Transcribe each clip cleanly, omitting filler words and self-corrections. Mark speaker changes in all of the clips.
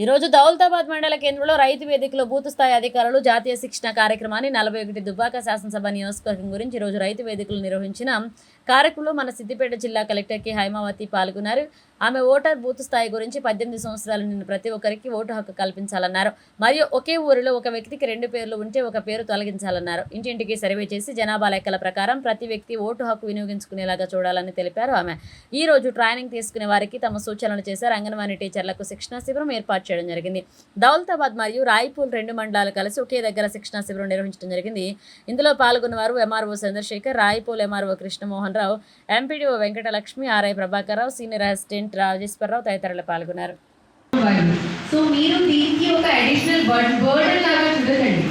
Speaker 1: ఈరోజు దౌలతాబాద్ మండల కేంద్రంలో రైతు వేదికలో బూత్ స్థాయి అధికారులు జాతీయ శిక్షణ కార్యక్రమాన్ని 41 దుబ్బాక శాసనసభ నియోజకవర్గం గురించి ఈరోజు రైతు వేదికలు నిర్వహించిన కార్యక్రమంలో మన సిద్దిపేట జిల్లా కలెక్టర్ కె హైమావతి పాల్గొన్నారు. ఆమె ఓటర్ బూత్ స్థాయి గురించి 18 సంవత్సరాలు నిన్న ప్రతి ఒక్కరికి ఓటు హక్కు కల్పించాలన్నారు. మరియు ఒకే ఊరిలో ఒక వ్యక్తికి 2 పేర్లు ఉంటే ఒక పేరు తొలగించాలన్నారు. ఇంటింటికి సర్వే చేసి జనాభా లెక్కల ప్రకారం ప్రతి వ్యక్తి ఓటు హక్కు వినియోగించుకునేలాగా చూడాలని తెలిపారు. ఆమె ఈ రోజు ట్రైనింగ్ తీసుకునే వారికి తమ సూచనలు చేశారు. అంగన్వాడీ టీచర్లకు శిక్షణ శిబిరం ఏర్పాటు చేయడం జరిగింది. దౌలతాబాద్ మరియు రాయ్పూర్ 2 మండలాలు కలిసి ఒకే దగ్గర శిక్షణ శిబిరం నిర్వహించడం జరిగింది. ఇందులో పాల్గొన్న వారు ఎంఆర్ఓ చంద్రశేఖర్, రాయ్పూర్ ఎంఆర్ఓ కృష్ణమోహన్ రావు, MPDO Venkatalakshmi, RI Prabhakar Rao, senior assistant Rajeswara Rao తదితరులు పాల్గొన్నారు.
Speaker 2: సో మీరు దీనికి ఒక అడిషనల్ బర్డన్ లాగా చూడకండి.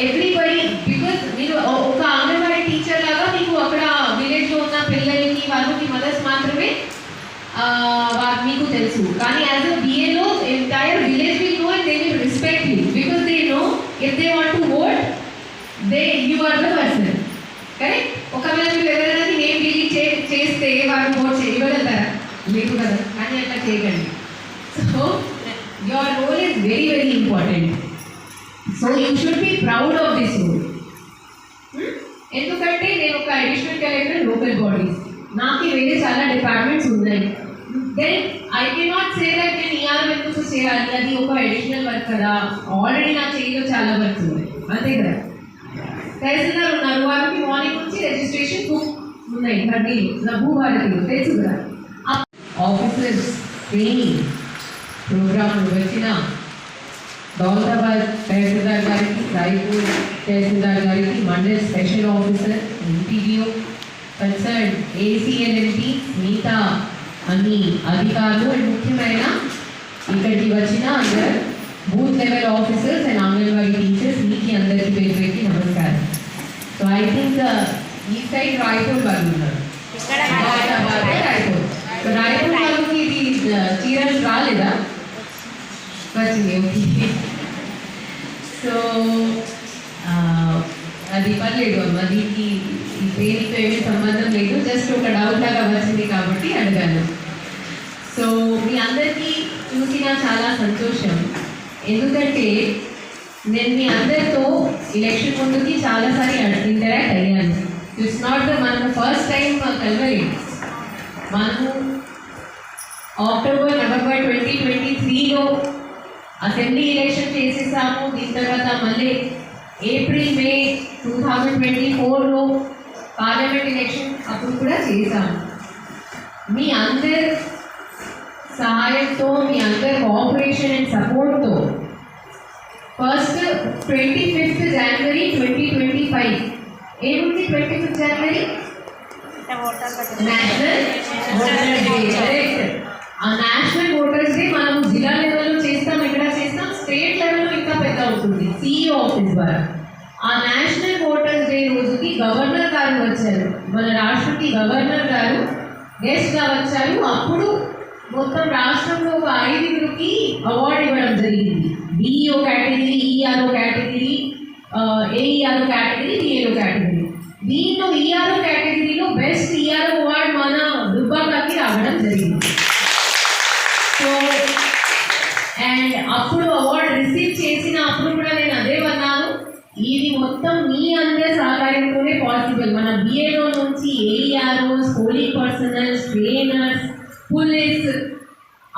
Speaker 2: ఎవ్రీబడి బికాస్ మీరు ఒక అంగన్వాడీ టీచర్ లాగా మీకు అక్కడ విలేజ్లో ఉన్న పిల్లలకి వాళ్ళకి మదర్స్ మాత్రమే మీకు తెలుసు. కానీ యాజ్ అ బిఏలో entire village will know and they will respect you because they know if they want to vote you are the person. Correct? ఒకవేళ మీరు ఎవరైనా నేమ్ డిలీట్ చేస్తే వాళ్ళు ఓట్ ఇవ్వగలుగుతారా? లేదు కదా. కానీ అట్లా చేయకండి. So your role is very very important. So you should be proud of this role. ఎందుకంటే నేను ఒక అడిషనల్ కలెక్టర్ లోకల్ బాడీస్, నాకు వేరే చాలా డిపార్ట్మెంట్స్ ఉన్నాయి. Then I cannot say that నేను ఈఆర్ ఎందుకు చేయాలి, అది ఒక అడిషనల్ వర్క్ కదా. ఆల్రెడీ నా చేతిలో చాలా వర్క్స్ ఉన్నాయి, అంతే కదా. తహసీల్దార్ ఉన్నారు, వాళ్ళకి మార్నింగ్ నుంచి రిజిస్ట్రేషన్ బుక్ ఉన్నాయి, నా భూభారతిలో తెలుసు కదా. ఆఫీసర్స్ ట్రైనింగ్ ప్రోగ్రామ్ వచ్చిన దౌలతాబాద్ తహసీల్దార్ గారికి, రాయ్పూర్ తహసీల్దార్ గారికి, mandal special officer, MPDO, concern ACNMP, మిగతా అన్ని అధికారులు అండ్ ముఖ్యమైన ఇక్కడికి వచ్చిన అందరు booth level officers and anganwadi teachers, మీకు అందరికీ పేరు పెట్టి నమస్కారం. సో ఐ థింక్ ఈ సైడ్ రాయ్పూర్ వాళ్ళు ఉన్నారు, రాయ్పూర్. సో రాయ్పూర్ వాళ్ళకి ఇది చీరలు రాలేదా? వచ్చింది, ఓకే. సో అది పర్లేదు అమ్మ, దీనికి ఈ దేనితో ఏమీ సంబంధం లేదు, జస్ట్ ఒక డౌట్ లాగా వచ్చింది కాబట్టి అడిగాను. సో మీ అందరికీ చూసిన చాలా సంతోషం, ఎందుకంటే నేను మీ అందరితో ఎలక్షన్ ముందుకి చాలాసారి ఇంటరాక్ట్ అయ్యాను. ఇట్స్ నాట్ మనకు ఫస్ట్ టైం కలవలేదు. మనము అక్టోబర్ నవంబర్ 2023లో అసెంబ్లీ ఎలక్షన్ చేసేసాము. దీని తర్వాత మళ్ళీ ఏప్రిల్ మే 2024లో పార్లమెంట్ ఎలక్షన్ అప్పుడు కూడా చేశాము. మీ అందరి సహాయంతో, మీ అందరి కోఆపరేషన్ అండ్ సపోర్ట్తో ఫస్ట్ 25th జనవరి 2025 ఏముంది? 25th జనవరి నేషనల్ ఓటర్స్ డే. కరెక్ట్. ఆ నేషనల్ ఓటర్స్ డే మనం జిల్లా లెవెల్లో చేస్తాం, ఎక్కడ చేస్తాం, స్టేట్ లెవెల్లో ఇంకా పెద్ద అవుతుంది సిఇఓ ఆఫీస్ ద్వారా. ఆ నేషనల్ ఓటర్స్ డే రోజుకి గవర్నర్ గారు వచ్చారు, మన రాష్ట్రకి గవర్నర్ గారు గెస్ట్గా వచ్చారు. అప్పుడు మొత్తం రాష్ట్రంలో ఒక 5గురికి అవార్డు ఇవ్వడం జరిగింది. DEO category, ERO category, AERO category, DAO category. దీంట్లో ఈఆర్ఓ కేటగిరీలో బెస్ట్ ఈఆర్ఓ అవార్డు మన దుబ్బాకకి రావడం జరిగింది. సో అండ్ అప్పుడు అవార్డు రిసీవ్ చేసిన అప్పుడు కూడా నేను అదే అన్నాను, ఇది మొత్తం మీ అందరి సహకారంతోనే పాసిబుల్. మన బిఏఓ నుంచి AEROs, polling personals, trainers, police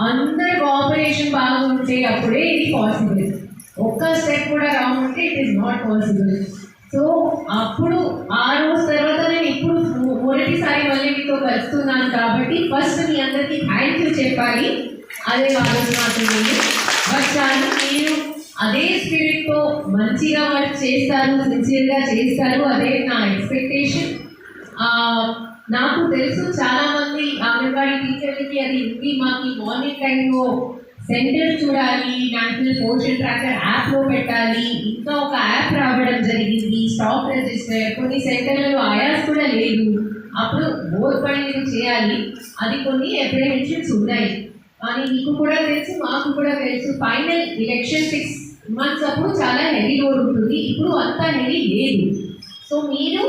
Speaker 2: అందరి కోఆపరేషన్ బాగుంటే అప్పుడే ఇది పాసిబుల్. ఒక్క స్టెప్ కూడా రాకుంటే it is not possible. So అప్పుడు ఆ రోజు తర్వాత నేను ఇప్పుడు మొదటిసారి మళ్ళీ మీతో కలుస్తున్నాను కాబట్టి ఫస్ట్ మీ అందరికీ థ్యాంక్ యూ చెప్పాలి. అదే ఆలోచన మాత్రమే వచ్చాను. మీరు అదే స్పిరిట్తో మంచిగా వర్క్ చేస్తారు, సిన్సియర్గా చేస్తారు, అదే నా ఎక్స్పెక్టేషన్. నాకు తెలుసు చాలామంది అంగన్వాడీ టీచర్లకి అది ఉంది, మాకు మార్నింగ్ టైంలో సెంటర్ చూడాలి, నేషనల్ పోషన్ ట్రాకర్ యాప్లో పెట్టాలి, ఇంకా ఒక యాప్ రావడం జరిగింది, స్టాక్ రిజిస్టర్, కొన్ని సెంటర్లలో ఆయాస్ కూడా లేదు, అప్పుడు బోర్డు పని మీరు చేయాలి, అది కొన్ని అప్రిహెన్షన్స్ ఉన్నాయి. కానీ మీకు కూడా తెలుసు, మాకు కూడా తెలుసు, ఫైనల్ ఎలక్షన్ 6 months అప్పుడు చాలా హెవీ లోడ్ ఉంటుంది, ఇప్పుడు అంతా హెవీ లేదు. సో మీరు